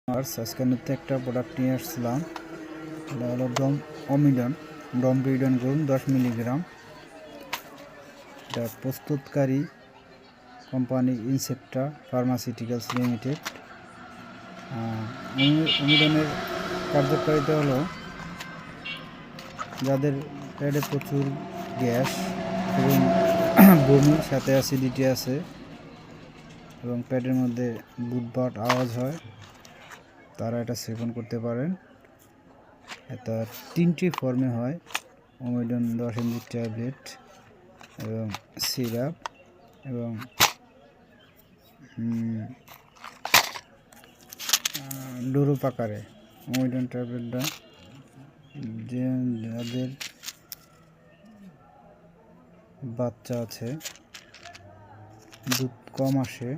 আর আজকে নতুন একটা প্রোডাক্ট নিয়ে আসছিলাম। এটা হলো ডমপিডন গ্রুপ 10 মিলিগ্রাম। এটা প্রস্তুতকারী কোম্পানি ইনসেপ্টা ফার্মাসিউটিক্যালস লিমিটেড। অমিডনের কার্যকারিতা হলো যাদের পেটে প্রচুর গ্যাস এবং বমির সাথে অ্যাসিডিটি আছে এবং পেটের মধ্যে বুটবাট আওয়াজ হয়, তারা এটা সেবন করতে পারেন। এটা 3টি ফর্মে হয়: ওমিডন 10 mg ট্যাবলেট এবং সিরাপ এবং ডোরোপ আকারে। ওমিডন ট্যাবলেটটা যাদের বাচ্চা আছে, দুধ কম আসে